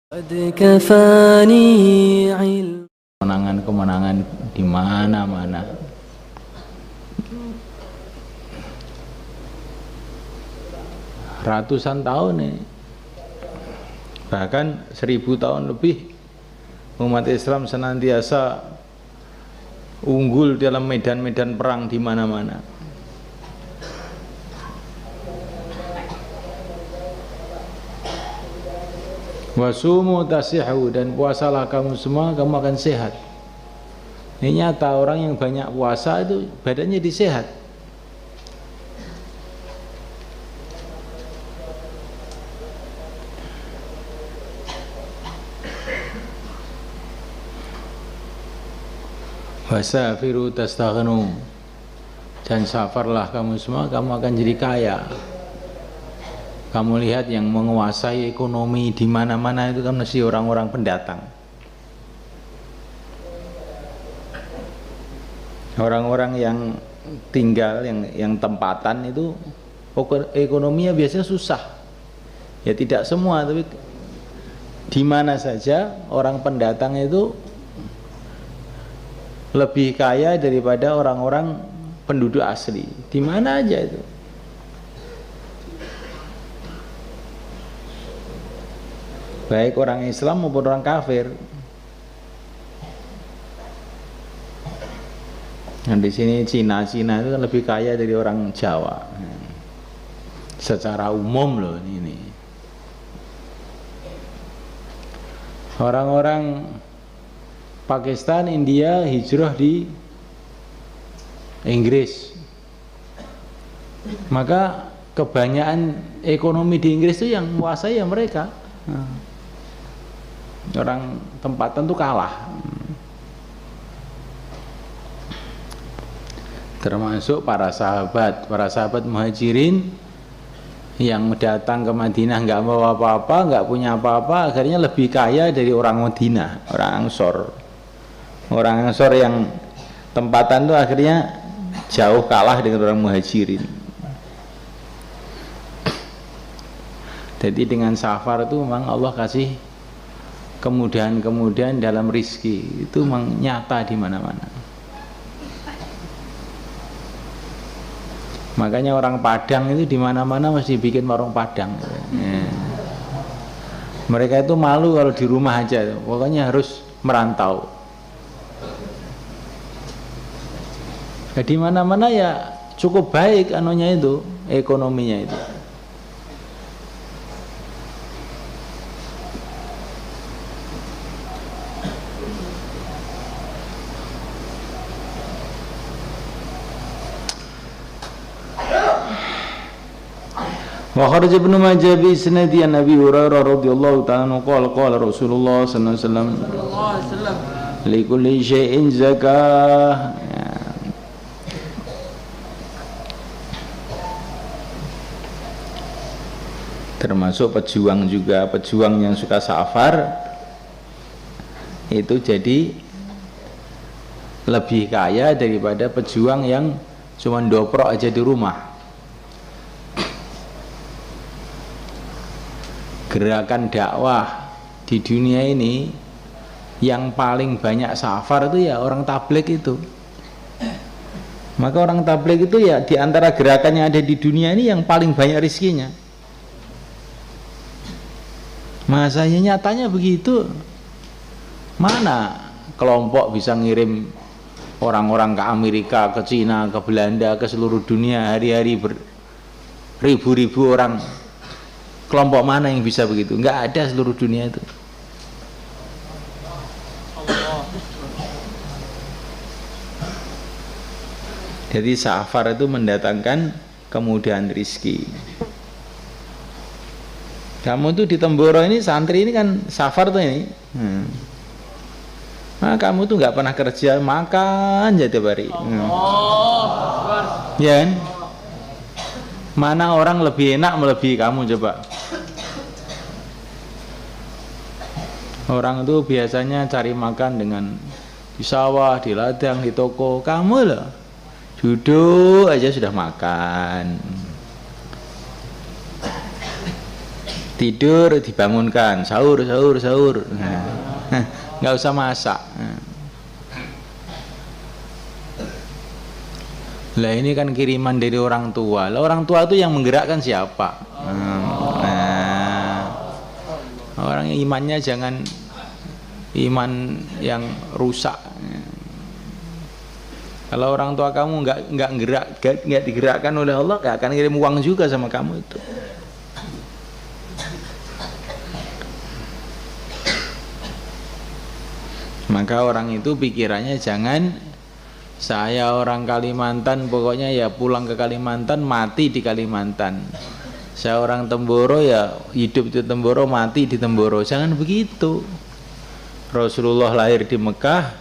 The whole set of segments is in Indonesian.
قد كفاني علم. Kemenangan-kemenangan di mana-mana. Ratusan tahun ini, bahkan 1000 tahun lebih, umat Islam senantiasa unggul dalam medan-medan perang di mana-mana. Wasumu tasihu, dan puasalah kamu semua, kamu akan sehat. Ini nyata, orang yang banyak puasa itu badannya disehat. Wasafiru tastaghnu, dan safarlah kamu semua, kamu akan jadi kaya. Kamu lihat yang menguasai ekonomi di mana-mana itu kan mesti orang-orang pendatang. Orang-orang yang tinggal, yang tempatan itu ekonominya biasanya susah. Ya tidak semua, tapi di mana saja orang pendatang itu lebih kaya daripada orang-orang penduduk asli. Di mana aja itu. Baik orang Islam maupun orang kafir. Nah, di sini Cina itu kan lebih kaya dari orang Jawa. Secara umum loh ini. Orang-orang Pakistan, India hijrah di Inggris. Maka kebanyakan ekonomi di Inggris itu yang menguasai ya mereka. Orang tempatan tuh kalah. Termasuk para sahabat muhajirin yang datang ke Madinah nggak bawa apa-apa, nggak punya apa-apa, akhirnya lebih kaya dari orang Madinah, orang Ansor. Orang Ansor yang tempatan tuh akhirnya jauh kalah dengan orang muhajirin. Jadi dengan safar itu memang Allah kasih kemudahan-kemudahan dalam rizki, itu memang nyata di mana-mana. Makanya orang Padang itu di mana-mana mesti bikin warung Padang. Ya. Mereka itu malu kalau di rumah aja, pokoknya harus merantau. Nah, di mana-mana ya cukup baik anunya itu, ekonominya itu. Wa kharaja Ibnu Majah bi isnadi an Abi Hurairah radhiyallahu ta'ala anhu qala Rasulullah sallallahu alaihi wasallam li kulli syai'in zakah. Termasuk pejuang juga, pejuang yang suka safar itu jadi lebih kaya daripada pejuang yang cuma doprok aja di rumah. Gerakan dakwah di dunia ini yang paling banyak safar itu ya orang tabligh itu. Maka orang tabligh itu ya di antara gerakan yang ada di dunia ini yang paling banyak rizkinya. Masanya nyatanya begitu. Mana kelompok bisa ngirim orang-orang ke Amerika, ke Cina, ke Belanda, ke seluruh dunia hari-hari ribu-ribu orang. Kelompok mana yang bisa begitu? Enggak ada seluruh dunia itu. Jadi safar itu mendatangkan kemudahan rizki. Kamu tuh di Temboro ini, santri ini kan safar tuh ini. Nah, kamu tuh nggak pernah kerja, makan aja tiap hari. Ya kan? Mana orang lebih enak melebihi kamu coba? Orang itu biasanya cari makan dengan di sawah, di ladang, di toko. Kamu loh, duduk aja sudah makan. tidur dibangunkan, sahur sahur sahur, nggak usah masak. Lah ini kan kiriman dari orang tua. Lah orang tua itu yang menggerakkan siapa? Orang imannya jangan iman yang rusak. Kalau orang tua kamu nggak digerakkan oleh Allah, nggak akan kirim uang juga sama kamu itu. Maka orang itu pikirannya jangan saya orang Kalimantan pokoknya ya pulang ke Kalimantan mati di Kalimantan. Saya orang Temboro ya hidup di Temboro mati di Temboro. Jangan begitu. Rasulullah lahir di Mekah,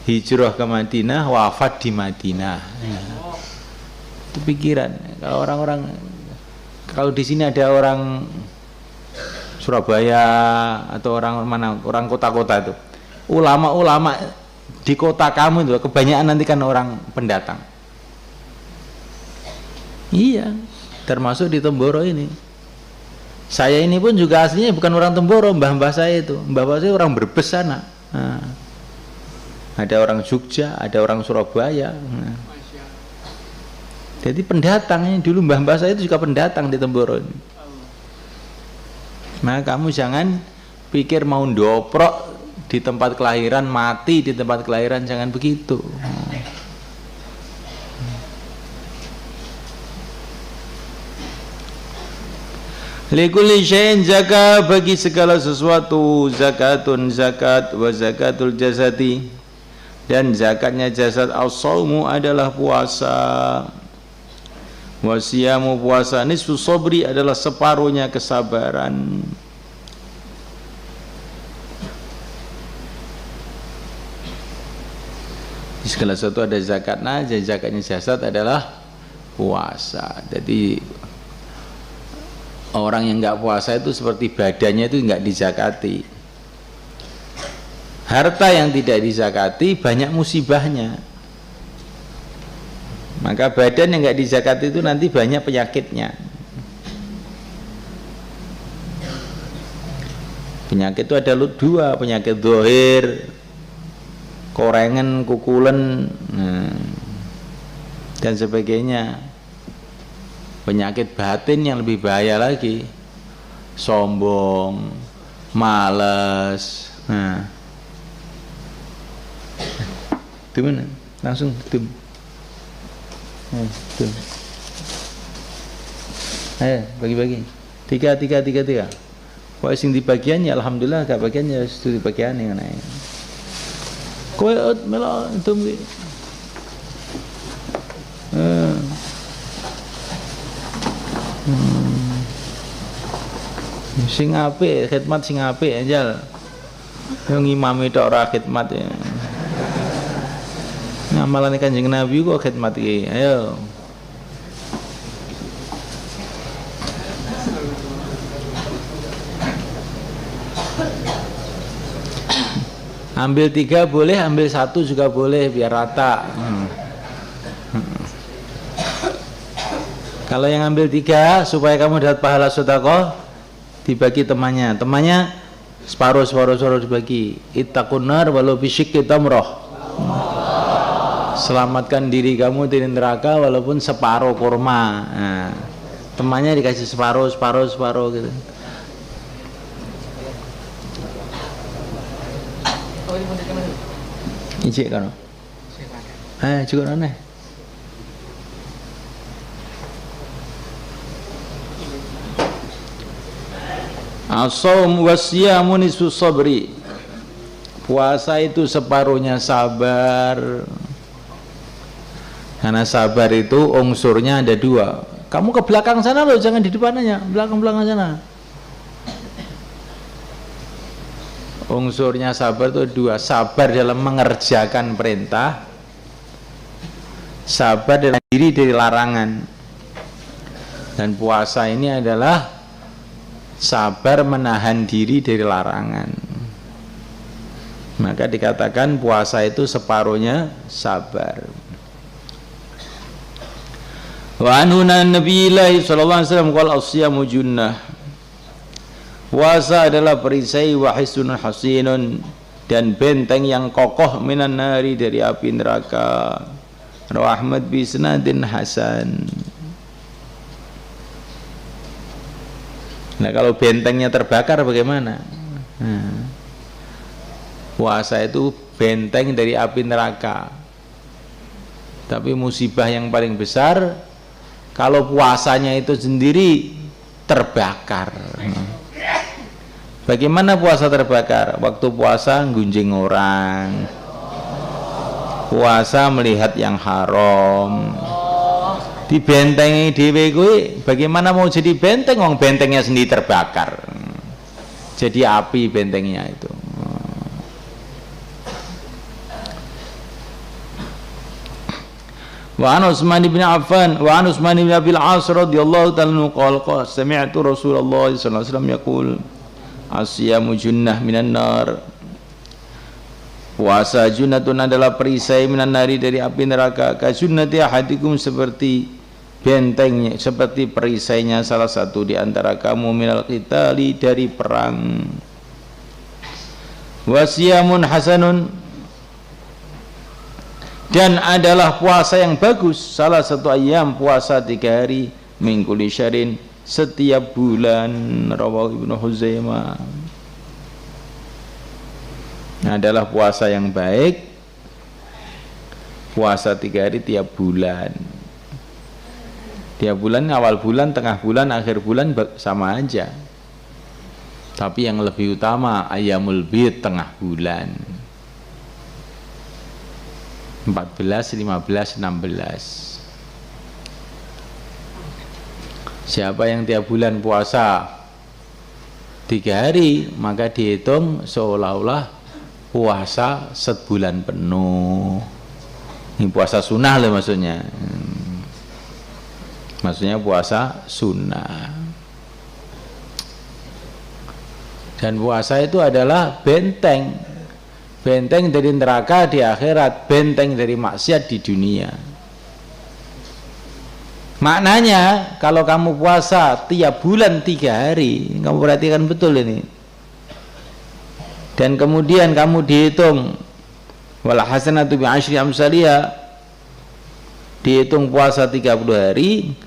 hijrah ke Madinah, wafat di Madinah. Itu pikiran. Kalau orang-orang, kalau di sini ada orang Surabaya atau orang mana, orang kota-kota itu, ulama-ulama di kota kamu itu kebanyakan nanti kan orang pendatang. Iya, termasuk di Temboro ini. Saya ini pun juga aslinya bukan orang Temboro, mbah-mbah saya itu, mbah-mbah saya orang Brebes sana. Nah, ada orang Jogja, ada orang Surabaya. Nah, jadi pendatang ini dulu mbah-mbah saya itu juga pendatang di Temboro ini. Nah, kamu jangan pikir mau doprok di tempat kelahiran, mati di tempat kelahiran, jangan begitu. Likulli syai'in zakat, bagi segala sesuatu zakatun zakat, wa zakatul jasadi, dan zakatnya jasad. As-shaumu adalah puasa, wa siyamu puasa, nisfu sabri adalah separuhnya kesabaran. Di segala sesuatu ada zakatnya, zakatnya jasad adalah puasa. Jadi orang yang nggak puasa itu seperti badannya itu nggak dizakati. Harta yang tidak dizakati banyak musibahnya. Maka badan yang nggak dizakati itu nanti banyak penyakitnya. Penyakit itu ada dua, penyakit zahir, korengan, kukulen, dan sebagainya. Penyakit batin yang lebih bahaya lagi, sombong, malas. Nah, itu mana? Langsung itu. Ayo bagi-bagi. Tiga. Kau sing di bagiannya, alhamdulillah gak bagiannya studi bagian yang naik. Kau melak itu. Sing apik, khidmat sing apik anjal. Yang ngimami tok ora khidmat ya. Ngamalane Kanjeng Nabi kok khidmat iki. Ayo. Ambil 3 boleh, ambil 1 juga boleh biar rata. Kalau yang ambil 3 supaya kamu dapat pahala sedekah, dibagi temannya separuh dibagi. Ittaqun nar walau bisyikki tamrah. Selamatkan diri kamu dari neraka walaupun separuh kurma. Nah, temannya dikasih separuh gitu. Ijik kan? Juga aneh. As-shaum wasyamu nisfu sabri. Puasa itu separuhnya sabar. Karena sabar itu unsurnya ada 2. Kamu ke belakang sana loh, jangan di depannya, belakang sana. Unsurnya sabar itu 2. Sabar dalam mengerjakan perintah, sabar dalam diri dari larangan. Dan puasa ini adalah sabar menahan diri dari larangan. Maka dikatakan puasa itu separuhnya sabar. Wa anhu Nabi sallallahu alaihi wasallam qala as-siyamu junnah. Puasa adalah perisai wa hisnun hasinun, dan benteng yang kokoh minan nari, dari api neraka. Rahmat bisnadin hasan. Nah, kalau bentengnya terbakar bagaimana? Puasa itu benteng dari api neraka. Tapi musibah yang paling besar kalau puasanya itu sendiri terbakar. Bagaimana puasa terbakar? Waktu puasa gunjing orang, puasa melihat yang haram, dibentengi dhewe kuwi. Bagaimana mau jadi benteng wong bentengnya sendiri terbakar? Jadi api bentengnya itu. Wa an Utsman bin Affan wa an Utsman bin Abil As radhiyallahu ta'ala anhu qala sami'tu Rasulullah sallallahu alaihi wasallam yaqul asyamu junnah minan nar. Puasa junnatun adalah perisai minan nari, dari api neraka. Ka junnati ahadikum, seperti bentengnya, seperti perisainya salah satu di antara kamu, minal qitali, dari perang. Wasiyamun hasanun, dan adalah puasa yang bagus, salah satu ayam, puasa 3 hari, min kulli syahrin, setiap bulan. Rawahu Ibnu Huzaimah. Adalah puasa yang baik, puasa 3 hari tiap bulan. Tiap bulan, awal bulan, tengah bulan, akhir bulan sama aja. Tapi yang lebih utama Ayyamul Bid, tengah bulan. 14, 15, 16. Siapa yang tiap bulan puasa 3 hari, maka dihitung seolah-olah puasa sebulan penuh. Ini puasa sunnah loh maksudnya. Maksudnya puasa sunnah. Dan puasa itu adalah benteng. Benteng dari neraka di akhirat, benteng dari maksiat di dunia. Maknanya kalau kamu puasa tiap bulan 3 hari, kamu perhatikan betul ini. Dan kemudian kamu dihitung wal hasanatu bi asyri amsaliyah, dihitung puasa 30 hari,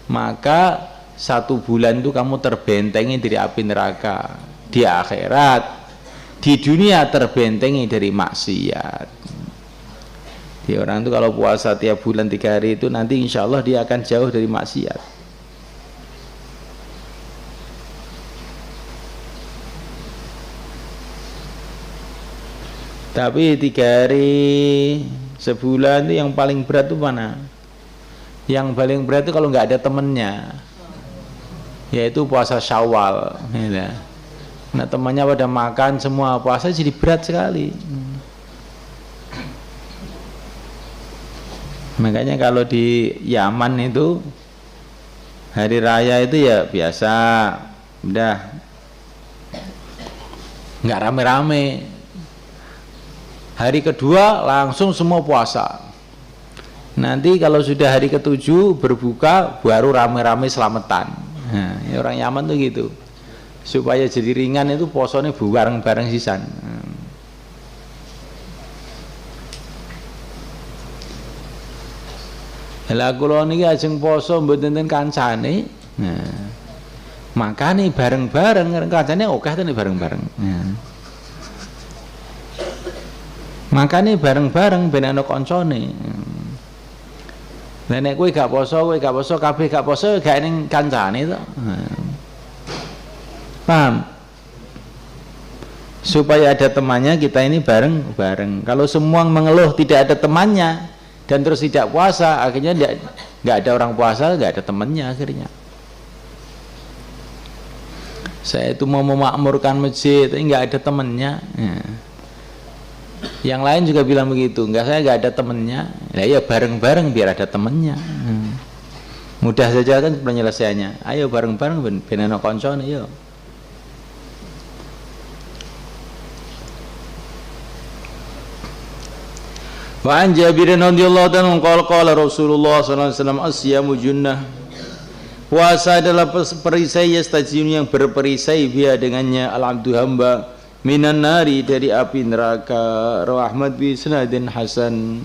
maka 1 bulan itu kamu terbentengi dari api neraka. Di akhirat, di dunia terbentengi dari maksiat. Di orang itu kalau puasa tiap bulan 3 hari itu nanti insya Allah dia akan jauh dari maksiat. Tapi 3 hari sebulan itu yang paling berat itu mana? Yang paling berat itu kalau nggak ada temennya, yaitu puasa Syawal. Nah, temannya pada makan semua, puasa jadi berat sekali. Makanya kalau di Yaman itu hari raya itu ya biasa, udah nggak rame-rame. Hari kedua langsung semua puasa. Nanti kalau sudah hari ke-7 berbuka, baru rame-rame selamatan. Nah, ya orang Yaman tuh gitu. Supaya jadi ringan itu posone bareng-bareng sisan. Lah kula niki ajeng poso mboten enten kancane. Nah, makane bareng-bareng kancane akeh tenan bareng-bareng. Nah. Makane bareng-bareng ben ana kancane. Lah nek kowe gak poso, kabeh gak poso gak ning kancane to. Nah. Paham? Supaya ada temannya, kita ini bareng-bareng. Kalau semua mengeluh tidak ada temannya dan terus tidak puasa, akhirnya nggak ada orang puasa, nggak ada temannya akhirnya. Saya itu mau memakmurkan masjid, tapi nggak ada temannya. Ya. Yang lain juga bilang begitu, saya nggak ada temannya. Ya bareng-bareng biar ada temannya. Mudah saja kan penyelesaiannya. Ayo bareng-bareng ben ana koncone yo. Wa an Jabir radhiyallahu anhu qala qala Rasulullah sallallahu alaihi wasallam asyamu junnah. Puasa adalah perisai yastajin yang berperisai biha dengannya al-abdu hamba minan nari dari api neraka. Rawi Ahmad bi sanadin hasan.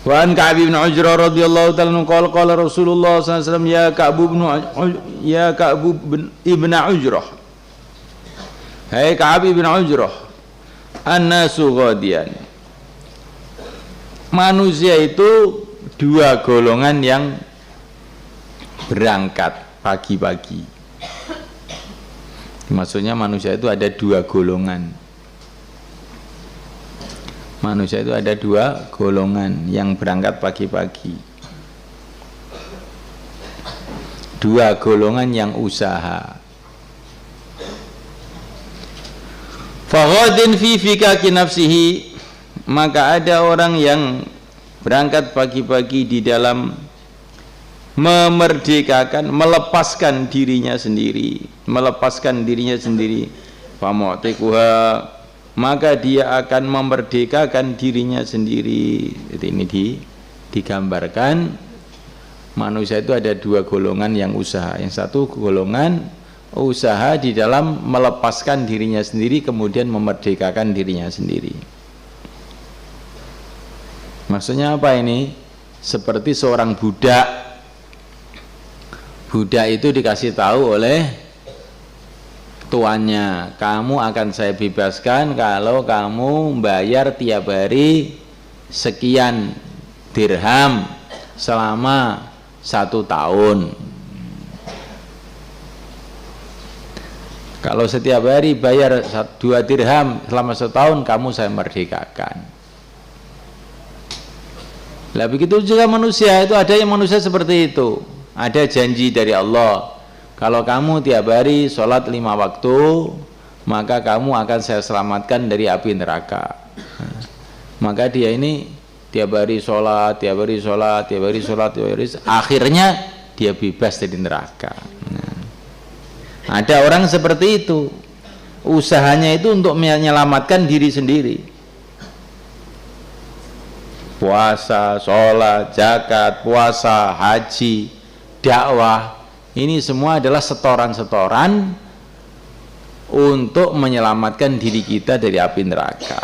Wa an Ka'ab bin Ujrah radhiyallahu ta'ala anhu qala Rasulullah sallallahu alaihi wasallam ya Ka'ab ibn Ujrah. Hai Ka'ab ibn Ujrah, an-nasu ghadiyan. Manusia itu dua golongan yang berangkat pagi-pagi. Maksudnya manusia itu ada dua golongan. Manusia itu ada dua golongan yang berangkat pagi-pagi. Dua golongan yang usaha. Faghadin fi fikaki nafsihi, maka ada orang yang berangkat pagi-pagi di dalam memerdekakan, melepaskan dirinya sendiri, famu'tiquha, maka dia akan memerdekakan dirinya sendiri. Jadi ini digambarkan manusia itu ada dua golongan yang usaha. Yang satu golongan usaha di dalam melepaskan dirinya sendiri, kemudian memerdekakan dirinya sendiri. Maksudnya apa ini? Seperti seorang budak. Budak itu dikasih tahu oleh tuannya, kamu akan saya bebaskan kalau kamu bayar tiap hari sekian dirham selama 1 tahun. Kalau setiap hari bayar 2 dirham selama 1 tahun, kamu saya merdekakan. Lah begitu juga manusia itu, ada yang manusia seperti itu. Ada janji dari Allah, kalau kamu tiap hari sholat 5 waktu, maka kamu akan saya selamatkan dari api neraka. Maka dia ini tiap hari sholat, akhirnya dia bebas dari neraka. Ada orang seperti itu, usahanya itu untuk menyelamatkan diri sendiri. Puasa, sholat, zakat, puasa, haji, dakwah, ini semua adalah setoran-setoran untuk menyelamatkan diri kita dari api neraka.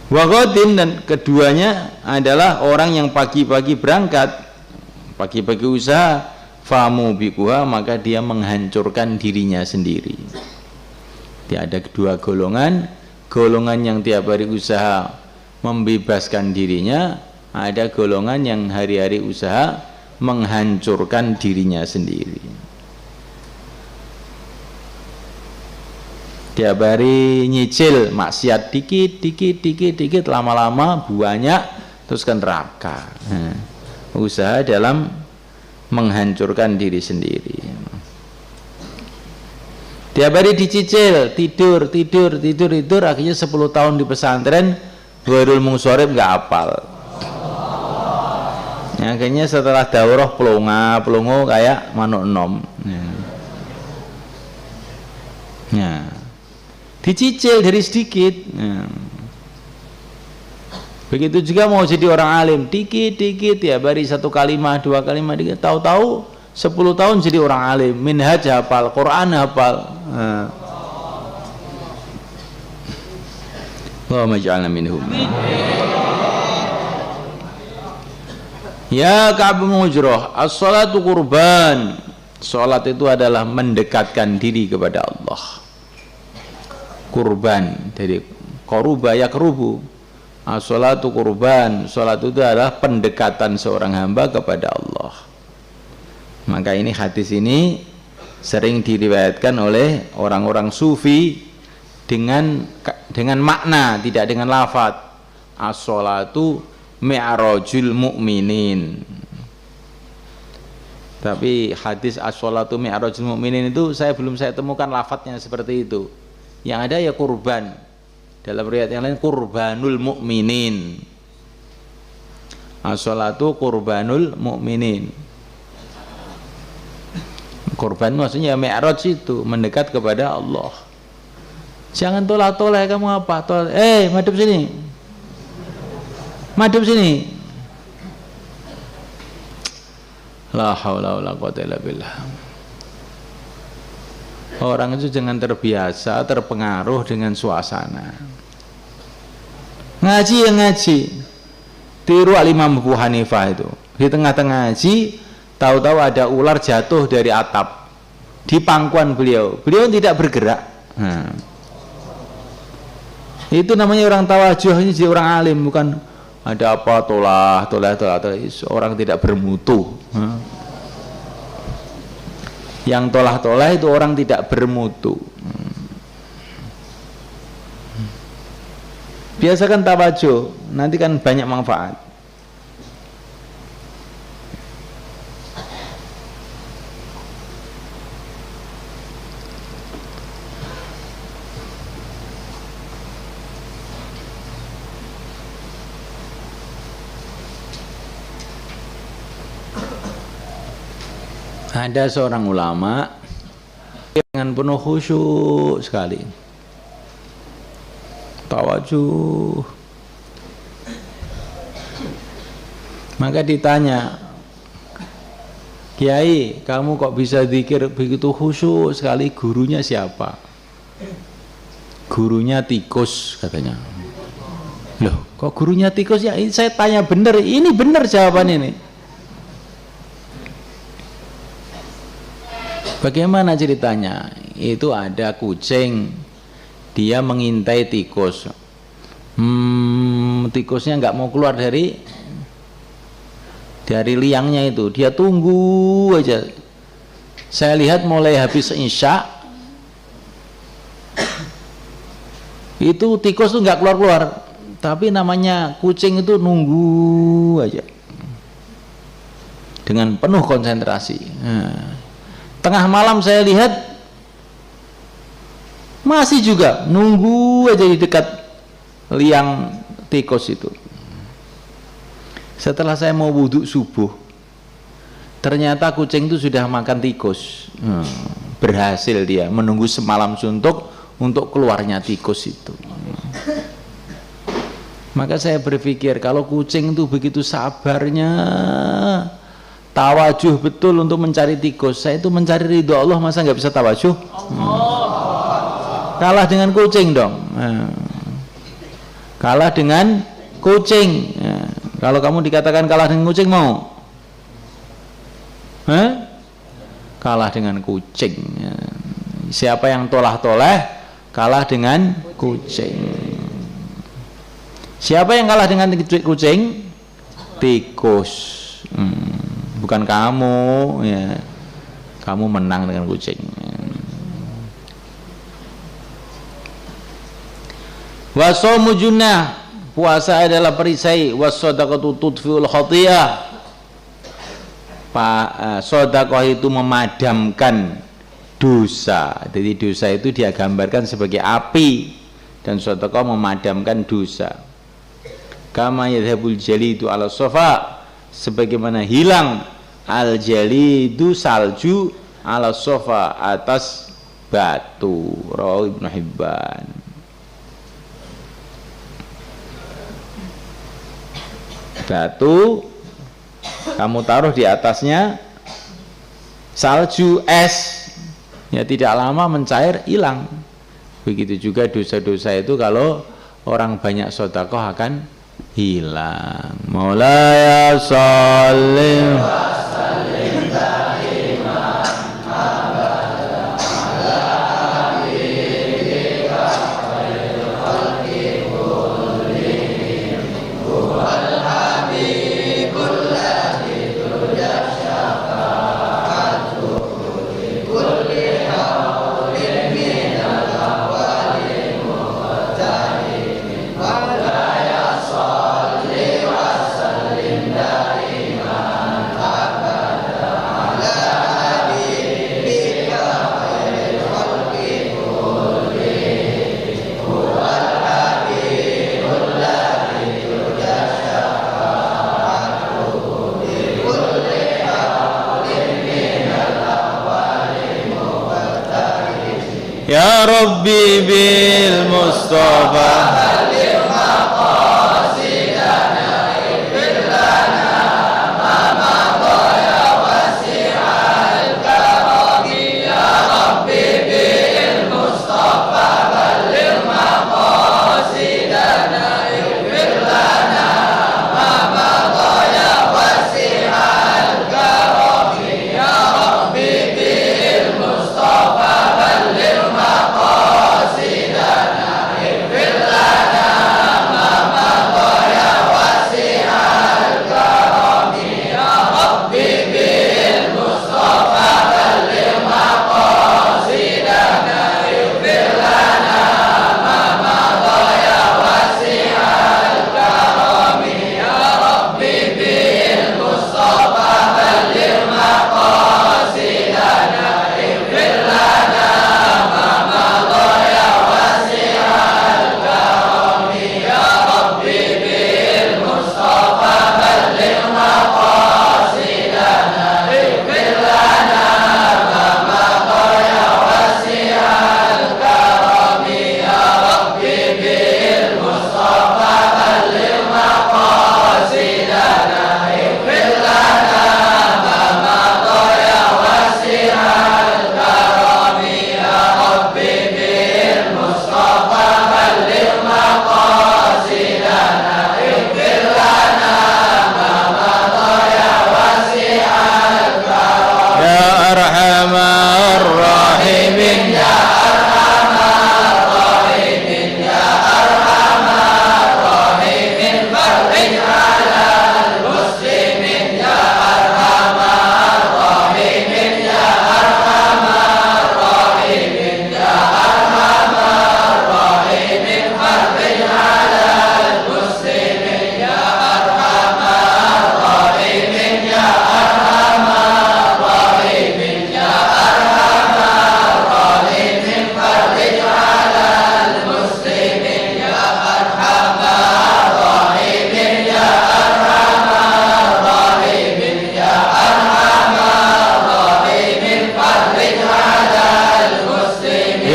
Wagodin, dan keduanya adalah orang yang pagi-pagi berangkat, pagi-pagi usaha, famu bikuha, maka dia menghancurkan dirinya sendiri. Dia ada kedua golongan, golongan yang tiap hari usaha membebaskan dirinya, ada golongan yang hari-hari usaha menghancurkan dirinya sendiri. Tiap hari nyicil maksiat dikit, lama-lama banyak, terus ke neraka. Usaha dalam menghancurkan diri sendiri. Tiap hari dicicil, tidur, akhirnya 10 tahun di pesantren, Ghairul Mungsorib nggak hafal. Akhirnya setelah daurah pelongo kayak manuk enom. Dicicil dari sedikit. Begitu juga mau jadi orang alim, dikit ya, bari 1 kalimah 2 kalimah, tahu-tahu 10 tahun jadi orang alim, minhaj hafal, Quran hafal. Allahumma ij'alna minhum. Ya Ka'ab bin Ujrah, as-salatu qurban. Salat itu adalah mendekatkan diri kepada Allah. Kurban dari qaruba yaqrubu. As-salatu qurban. Salat itu adalah pendekatan seorang hamba kepada Allah. Maka ini hadis ini sering diriwayatkan oleh orang-orang sufi dengan makna, tidak dengan lafaz. As-salatu mi'rajul mu'minin. Tapi hadis as-sholatu mi'rajul mu'minin itu saya belum temukan lafadznya seperti itu. Yang ada ya kurban. Dalam riwayat yang lain kurbanul mu'minin. As-sholatu kurbanul mu'minin. Kurban maksudnya mi'raj itu mendekat kepada Allah. Jangan tolak-tolak kamu apa? Madep sini. La haula wala quwata illa billah. Orang itu jangan terbiasa, terpengaruh dengan suasana. Ngaji yang ngaji. Tiru Imam Abu Hanifah itu. Di tengah-tengah ngaji, tahu-tahu ada ular jatuh dari atap di pangkuan beliau. Beliau tidak bergerak. Nah, itu namanya orang tawajuh, ini jadi orang alim, bukan ada apa tolah. Orang tidak bermutu. Yang tolah itu orang tidak bermutu. Biasakan tawajuh, nanti kan banyak manfaat. Ada seorang ulama dengan penuh khusyuk sekali, tawajuh. Maka ditanya, Kiai, kamu kok bisa zikir begitu khusyuk sekali? Gurunya siapa? Gurunya tikus, katanya. Loh, kok gurunya tikus? Ya, saya tanya bener, ini bener jawaban ini. Bagaimana ceritanya? Itu ada kucing, dia mengintai tikus. Tikusnya nggak mau keluar dari liangnya itu. Dia tunggu aja. Saya lihat mulai habis isya, itu tikus tuh nggak keluar. Tapi namanya kucing itu nunggu aja dengan penuh konsentrasi. Tengah malam saya lihat masih juga nunggu aja di dekat liang tikus itu. Setelah saya mau wudhu subuh, ternyata kucing itu sudah makan tikus. Berhasil dia menunggu semalam suntuk untuk keluarnya tikus itu. Maka saya berpikir, kalau kucing itu begitu sabarnya, tawajuh betul untuk mencari tikus, saya itu mencari ridho Allah, masa nggak bisa tawajuh? Kalah dengan kucing dong. Kalah dengan kucing. Kalau kamu dikatakan kalah dengan kucing, mau? Kalah dengan kucing. Siapa yang tolah-toleh kalah dengan kucing. Siapa yang kalah dengan kucing? Tikus. Bukan kamu, ya. Kamu menang dengan kucing. Wasaumu junnah, puasa adalah perisai. Wassadaqatu tudfiul khati'ah. Sedekah itu memadamkan dosa. Jadi dosa itu dia gambarkan sebagai api, dan sedekah memadamkan dosa. Kama yadhabul jalidu ala sofa, sebagaimana hilang al jalidu salju ala sofa atas batu. Rawi Ibnu Hibban. Batu kamu taruh di atasnya salju, es, ya tidak lama mencair, hilang. Begitu juga dosa-dosa itu kalau orang banyak sedekah akan hilang. Maulaya sholli wa sallim daiman abadan ala habibika khairil khalqi kullihim huwal habibul ladzi turja syafa'atuhu li kulli hawlin minal awwalin muqtahidin maulaya Ya Rabbi bil Mustafa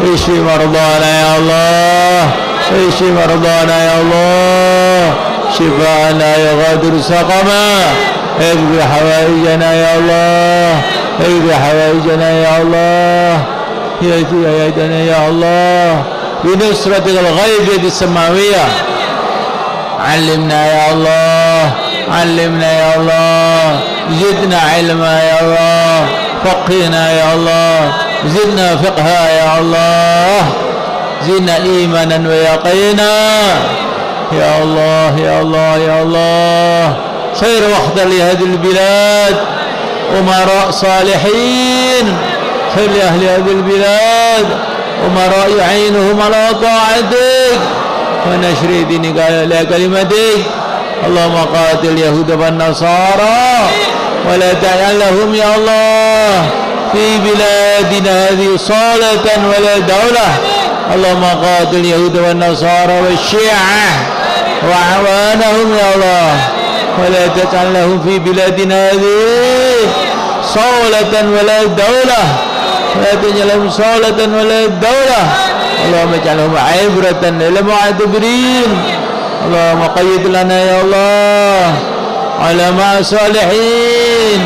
اشف مرضانا يا الله اشف مرضانا يا الله شفاء لا يغادر سقما اقضي حوائجنا يا الله اقضي حوائجنا يا الله يدنا يا الله بنصرتك الغيبية السماوية علمنا يا الله علمنا يا الله زدنا علما يا الله فقهنا يا الله زدنا فقها يا الله زدنا إيمانا ويقينا يا الله يا الله يا الله خير وحدة لهذه البلاد أمراء صالحين خير لأهل هذه البلاد أمراء يعينهم على طاعتك ونشر دينك على كلمتك اللهم قاتل اليهود والنصارى ولا تجعل لهم يا الله في بلادنا هذه صالة ولا دولة اللهم قاتل اليهود والنصارى والشيعة وعوانهم يا الله ولا تجعل لهم في بلادنا هذه صولة ولا دولة ولا تجعل لهم صولة ولا دولة اللهم اجعلهم عبرة للمعتبرين اللهم قيد لنا يا الله علماء صالحين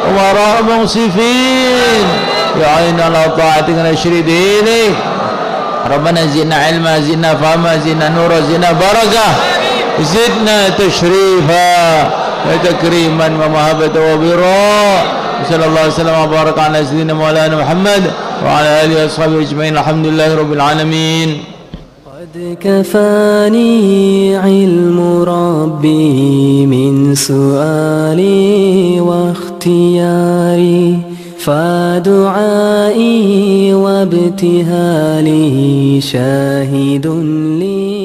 أمراء منصفين يعين على طاعتك ونشر دينك ربنا زدنا علما زدنا فهما زدنا نورا زدنا بركة زدنا تشريفا وتكريما ومهابة وبرا صلى الله عليه وسلم وبارك على سيدنا مولانا محمد وعلى آله وأصحابه أجمعين الحمد لله رب العالمين. قد كفاني علم ربي من سؤالي واختياري فدعائي وابتهالي شاهد لي